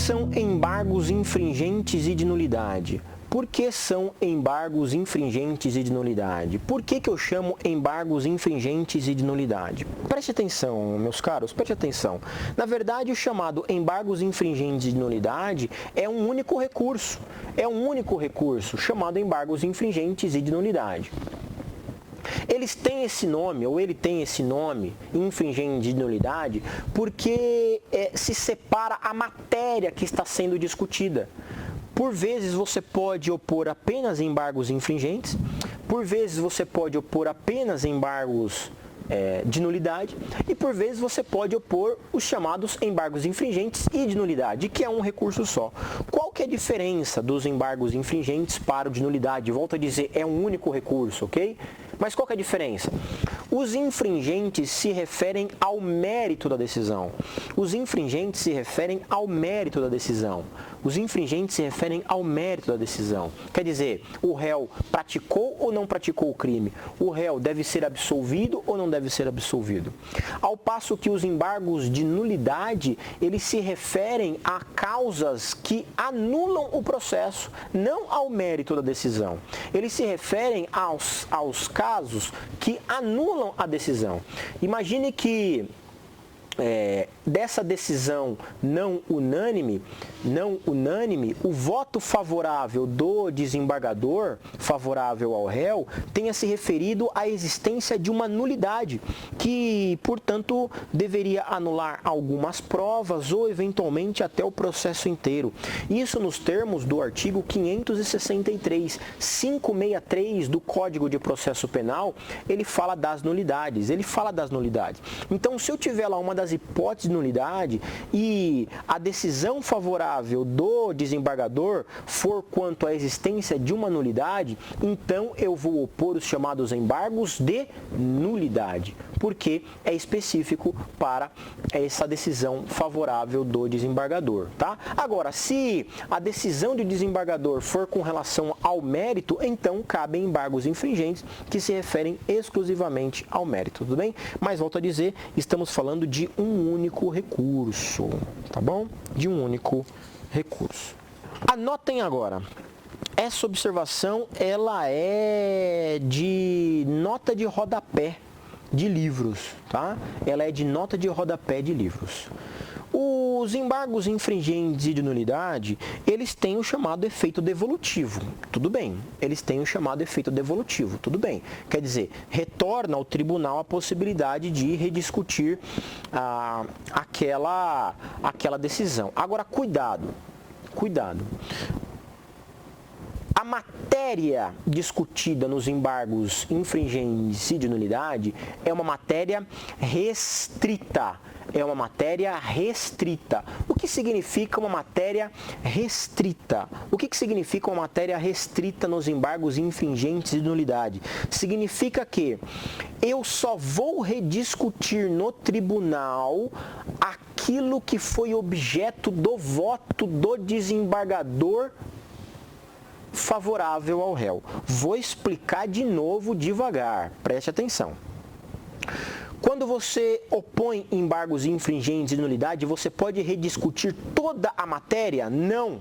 são embargos infringentes e de nulidade? Por que são embargos infringentes e de nulidade? Por que eu chamo embargos infringentes e de nulidade? Preste atenção, meus caros, preste atenção. Na verdade, o chamado embargos infringentes e de nulidade é um único recurso. É um único recurso chamado embargos infringentes e de nulidade. Eles têm esse nome, ou ele tem esse nome, infringente de nulidade, porque se separa a matéria que está sendo discutida. Por vezes você pode opor apenas embargos infringentes, por vezes você pode opor apenas embargos de nulidade e por vezes você pode opor os chamados embargos infringentes e de nulidade, que é um recurso só. Qual que é a diferença dos embargos infringentes para o de nulidade? Volto a dizer, é um único recurso, ok? Mas qual que é a diferença? Os infringentes se referem ao mérito da decisão. Os infringentes se referem ao mérito da decisão. Os infringentes se referem ao mérito da decisão. Quer dizer, o réu praticou ou não praticou o crime? O réu deve ser absolvido ou não deve ser absolvido? Ao passo que os embargos de nulidade, eles se referem a causas que anulam o processo, não ao mérito da decisão. Eles se referem aos casos que anulam a decisão. Imagine que dessa decisão não unânime, o voto favorável do desembargador, favorável ao réu, tenha se referido à existência de uma nulidade, que, portanto, deveria anular algumas provas ou, eventualmente, até o processo inteiro. Isso nos termos do artigo 563, 563 do Código de Processo Penal, ele fala das nulidades. Então, se eu tiver lá uma das hipóteses de nulidade e a decisão favorável do desembargador for quanto à existência de uma nulidade, então eu vou opor os chamados embargos de nulidade, porque é específico para essa decisão favorável do desembargador, tá? Agora, se a decisão do desembargador for com relação ao mérito, então cabem embargos infringentes que se referem exclusivamente ao mérito, tudo bem? Mas volto a dizer, estamos falando de um único recurso, tá bom? De um único recurso. Anotem agora. Essa observação, ela é de nota de rodapé de livros, tá? Ela é de nota de rodapé de livros. Os embargos infringentes e de nulidade, eles têm o chamado efeito devolutivo, tudo bem. Eles têm o chamado efeito devolutivo, tudo bem. Quer dizer, retorna ao tribunal a possibilidade de rediscutir aquela decisão. Agora, cuidado. A matéria discutida nos embargos infringentes e de nulidade é uma matéria restrita. O que significa uma matéria restrita? O que significa uma matéria restrita nos embargos infringentes e de nulidade? Significa que eu só vou rediscutir no tribunal aquilo que foi objeto do voto do desembargador favorável ao réu. Vou explicar de novo devagar, preste atenção. Quando você opõe embargos infringentes e nulidade, você pode rediscutir toda a matéria? Não,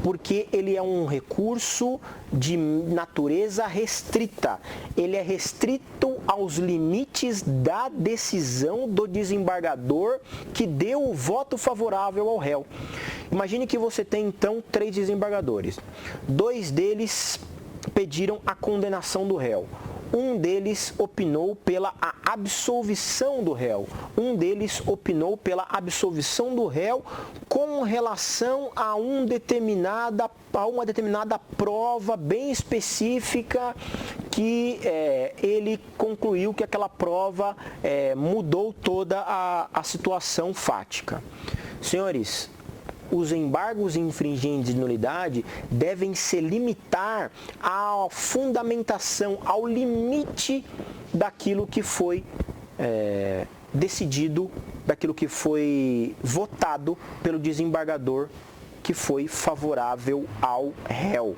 porque ele é um recurso de natureza restrita. Ele é restrito aos limites da decisão do desembargador que deu o voto favorável ao réu. Imagine que você tem, então, 3 desembargadores. 2 deles pediram a condenação do réu. Um deles opinou pela absolvição do réu. Um deles opinou pela absolvição do réu com relação a uma determinada prova bem específica que ele concluiu que aquela prova mudou toda a situação fática. Senhores, os embargos infringentes de nulidade devem se limitar à fundamentação, ao limite daquilo que foi decidido, daquilo que foi votado pelo desembargador que foi favorável ao réu.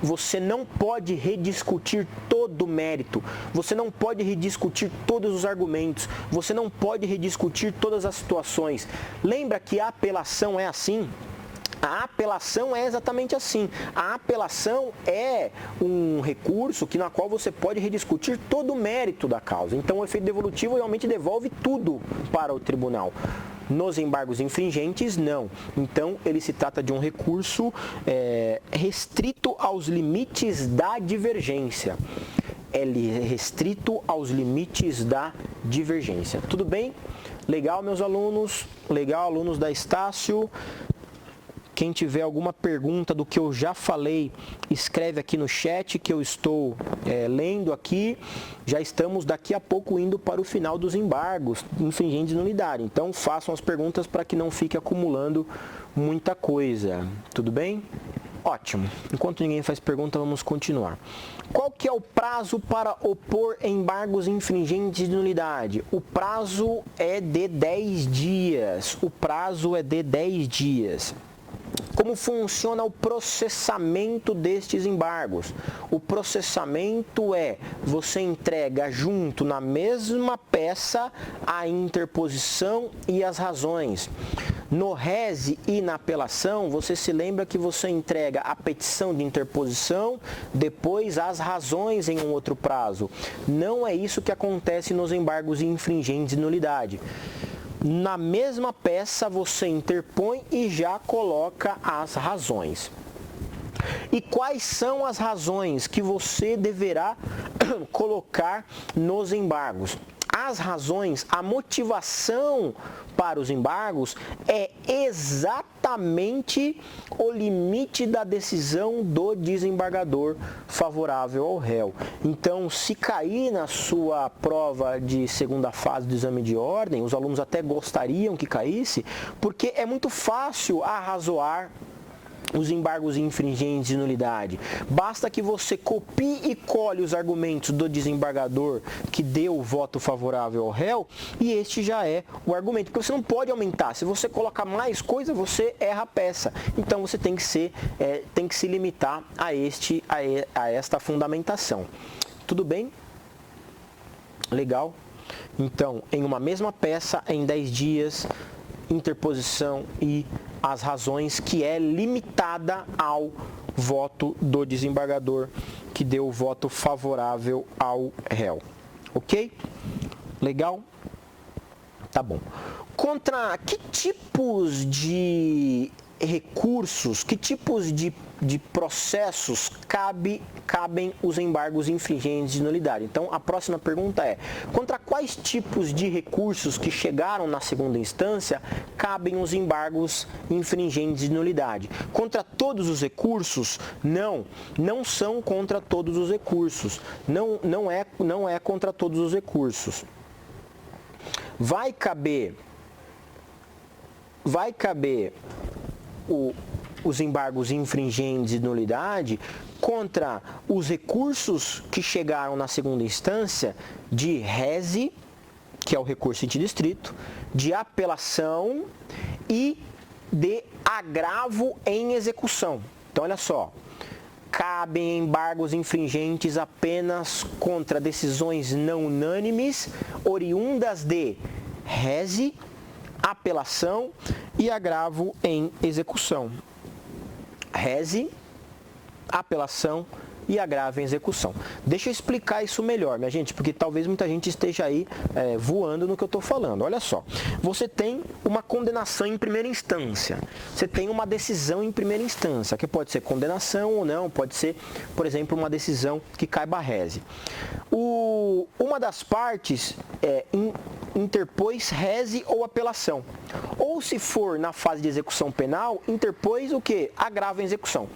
você não pode rediscutir todo o mérito, você não pode rediscutir todos os argumentos, você não pode rediscutir todas as situações. Lembra que a apelação é assim? A apelação é exatamente assim. A apelação é um recurso na qual você pode rediscutir todo o mérito da causa. Então, o efeito devolutivo realmente devolve tudo para o tribunal. Nos embargos infringentes, não. Então, ele se trata de um recurso restrito aos limites da divergência. Ele é restrito aos limites da divergência. Tudo bem? Legal, meus alunos? Legal, alunos da Estácio? Quem tiver alguma pergunta do que eu já falei, escreve aqui no chat que eu estou lendo aqui. Já estamos daqui a pouco indo para o final dos embargos infringentes de nulidade. Então, façam as perguntas para que não fique acumulando muita coisa. Tudo bem? Ótimo. Enquanto ninguém faz pergunta, vamos continuar. Qual que é o prazo para opor embargos infringentes de nulidade? O prazo é de 10 dias. O prazo é de 10 dias. Como funciona o processamento destes embargos? O processamento você entrega junto na mesma peça a interposição e as razões. No rese e na apelação, você se lembra que você entrega a petição de interposição, depois as razões em um outro prazo. Não é isso que acontece nos embargos infringentes de nulidade. Na mesma peça você interpõe e já coloca as razões. E quais são as razões que você deverá colocar nos embargos? As razões, a motivação para os embargos é exatamente o limite da decisão do desembargador favorável ao réu. Então, se cair na sua prova de segunda fase do exame de ordem, os alunos até gostariam que caísse, porque é muito fácil arrazoar os embargos infringentes de nulidade. Basta que você copie e cole os argumentos do desembargador que deu o voto favorável ao réu e este já é o argumento. Porque você não pode aumentar. Se você colocar mais coisa, você erra a peça. Então você tem que se limitar a esta fundamentação. Tudo bem? Legal? Então, em uma mesma peça, em 10 dias, interposição e as razões, que é limitada ao voto do desembargador que deu o voto favorável ao réu. Ok? Legal? Tá bom. Contra que tipos de recursos, que tipos de processos cabem os embargos infringentes de nulidade? Então, a próxima pergunta é: contra quais tipos de recursos que chegaram na segunda instância cabem os embargos infringentes de nulidade? Contra todos os recursos? Não são contra todos os recursos. Não é contra todos os recursos. Vai caber os embargos infringentes de nulidade contra os recursos que chegaram na segunda instância de rese, que é o recurso antidistrito, de apelação e de agravo em execução. Então, olha só, cabem embargos infringentes apenas contra decisões não unânimes, oriundas de rese, apelação e agravo em execução. Rese, apelação e agravo em execução. Deixa eu explicar isso melhor, minha gente, porque talvez muita gente esteja aí voando no que eu estou falando. Olha só, você tem uma condenação em primeira instância, você tem uma decisão em primeira instância, que pode ser condenação ou não, pode ser, por exemplo, uma decisão que caiba a rese. Uma das partes interpôs rese ou apelação. Ou se for na fase de execução penal, interpôs o quê? Agravo em execução.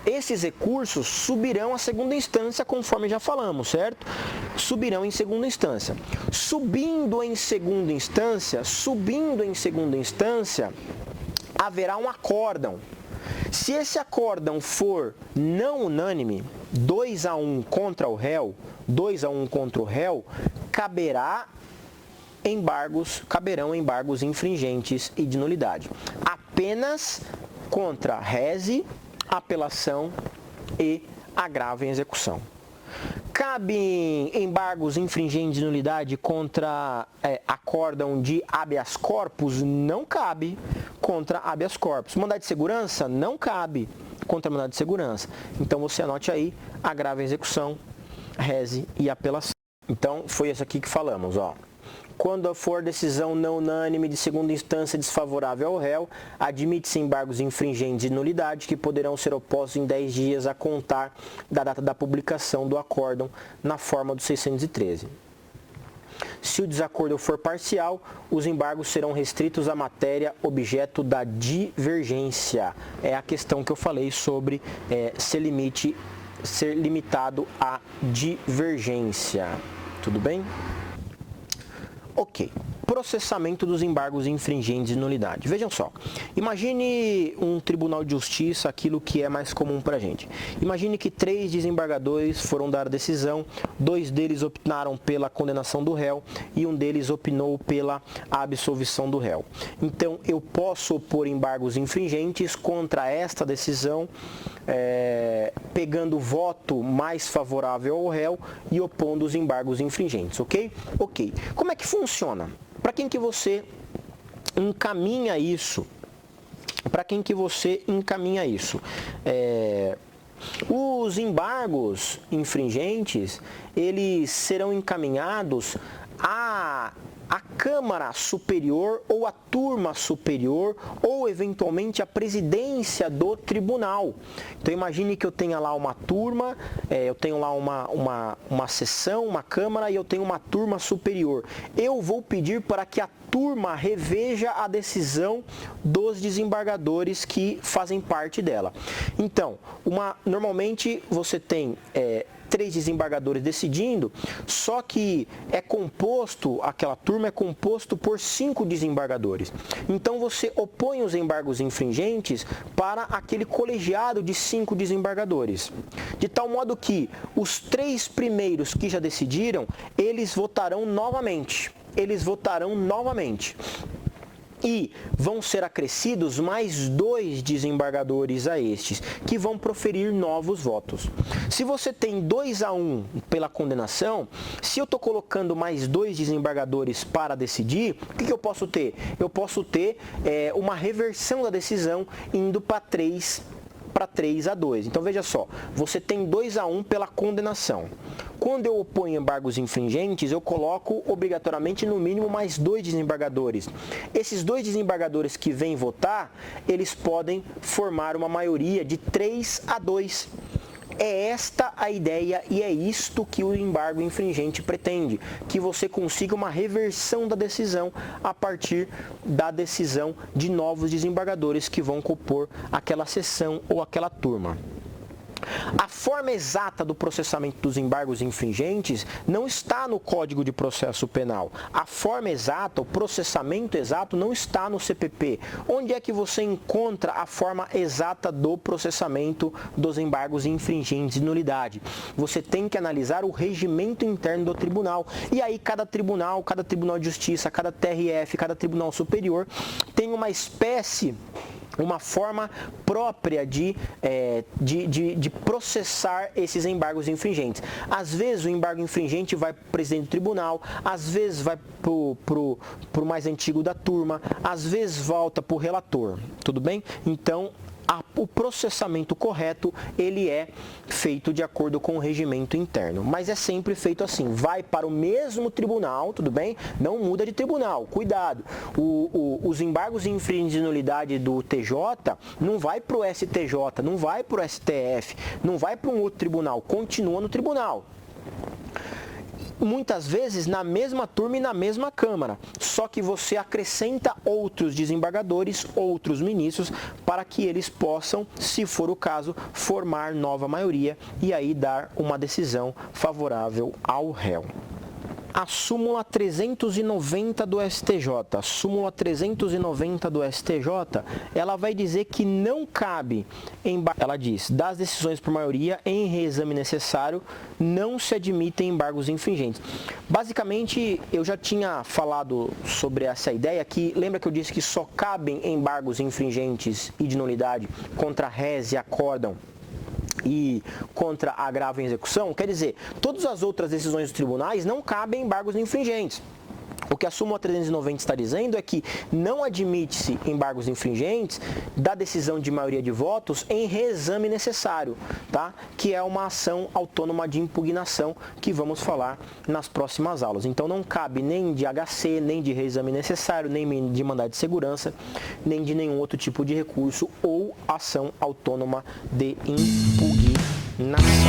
Esses recursos subirão à segunda instância, conforme já falamos, certo? Subirão em segunda instância. Subindo em segunda instância, haverá um acórdão. Se esse acórdão for não unânime, 2-1 contra o réu, caberão embargos infringentes e de nulidade. Apenas contra rese, apelação e agravo em execução. Cabem embargos infringentes de nulidade contra acórdão de habeas corpus? Não cabe contra habeas corpus. Mandado de segurança? Não cabe contra mandado de segurança. Então você anote aí, agravo em execução, rese e apelação. Então foi isso aqui que falamos, ó. Quando for decisão não unânime de segunda instância desfavorável ao réu, admite-se embargos infringentes de nulidade que poderão ser opostos em 10 dias a contar da data da publicação do acórdão na forma do 613. Se o desacordo for parcial, os embargos serão restritos à matéria objeto da divergência. É a questão que eu falei sobre ser limitado à divergência. Tudo bem? Ok. Processamento dos embargos infringentes de nulidade. Vejam só, imagine um tribunal de justiça, aquilo que é mais comum para a gente. Imagine que 3 desembargadores foram dar a decisão, 2 deles opinaram pela condenação do réu e um deles opinou pela absolvição do réu. Então, eu posso opor embargos infringentes contra esta decisão, pegando o voto mais favorável ao réu e opondo os embargos infringentes, ok? Ok. Como é que funciona? Para quem que você encaminha isso? Para quem que você encaminha isso? Os embargos infringentes, eles serão encaminhados à Câmara Superior ou à Turma Superior ou, eventualmente, à presidência do tribunal. Então, imagine que eu tenha lá uma turma, eu tenho lá uma sessão, uma Câmara e eu tenho uma Turma Superior. Eu vou pedir para que a turma reveja a decisão dos desembargadores que fazem parte dela. Então, normalmente você tem 3 desembargadores decidindo, só que aquela turma é composto por 5 desembargadores. Então você opõe os embargos infringentes para aquele colegiado de 5 desembargadores. De tal modo que os 3 primeiros que já decidiram, eles votarão novamente. E vão ser acrescidos mais 2 desembargadores a estes, que vão proferir novos votos. Se você tem 2-1 pela condenação, se eu estou colocando mais 2 desembargadores para decidir, o que eu posso ter? Eu posso ter uma reversão da decisão indo para 3-2. Então veja só, você tem 2-1 pela condenação. Quando eu oponho embargos infringentes, eu coloco obrigatoriamente no mínimo mais 2 desembargadores. Esses 2 desembargadores que vêm votar, eles podem formar uma maioria de 3-2. É esta a ideia e é isto que o embargo infringente pretende, que você consiga uma reversão da decisão a partir da decisão de novos desembargadores que vão compor aquela sessão ou aquela turma. A forma exata do processamento dos embargos infringentes não está no Código de Processo Penal. A forma exata, o processamento exato não está no CPP. Onde é que você encontra a forma exata do processamento dos embargos infringentes de nulidade? Você tem que analisar o regimento interno do tribunal. E aí cada tribunal de justiça, cada TRF, cada tribunal superior tem uma forma própria de processar esses embargos infringentes. Às vezes o embargo infringente vai para o presidente do tribunal, às vezes vai para o mais antigo da turma, às vezes volta para o relator. Tudo bem? Então, o processamento correto, ele é feito de acordo com o regimento interno. Mas é sempre feito assim, vai para o mesmo tribunal, tudo bem? Não muda de tribunal, cuidado. Os embargos infringentes de nulidade do TJ não vai para o STJ, não vai para o STF, não vai para um outro tribunal, continua no tribunal. Muitas vezes na mesma turma e na mesma Câmara, só que você acrescenta outros desembargadores, outros ministros, para que eles possam, se for o caso, formar nova maioria e aí dar uma decisão favorável ao réu. a súmula 390 do STJ. A súmula 390 do STJ, ela vai dizer que não cabe, ela diz, das decisões por maioria em reexame necessário, não se admitem embargos infringentes. Basicamente, eu já tinha falado sobre essa ideia, que lembra que eu disse que só cabem embargos infringentes e de nulidade contra réis e acórdão e contra agravo em execução? Quer dizer, todas as outras decisões dos tribunais não cabem embargos infringentes. O que a súmula 390 está dizendo é que não admite-se embargos infringentes da decisão de maioria de votos em reexame necessário, tá? Que é uma ação autônoma de impugnação que vamos falar nas próximas aulas. Então não cabe nem de HC, nem de reexame necessário, nem de mandado de segurança, nem de nenhum outro tipo de recurso ou ação autônoma de impugnação.